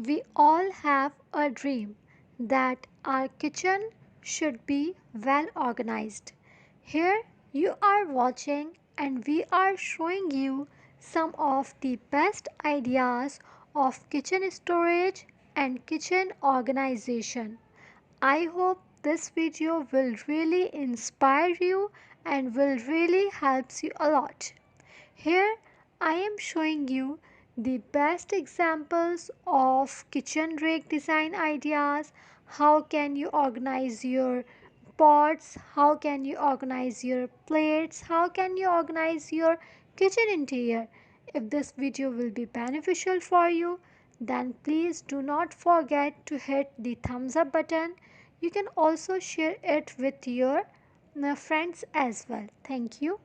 We all have a dream that our kitchen should be well organized. Here you are watching, and we are showing you some of the best ideas of kitchen storage and kitchen organization. I hope this video will really inspire you and will really helps you a lot. Here I am showing you the best examples of kitchen rake design ideas. How can you organize your pots? How can you organize your plates? How can you organize your kitchen interior? If this video will be beneficial for you, then please do not forget to hit the thumbs up button. You can also share it with your friends as well. Thank you.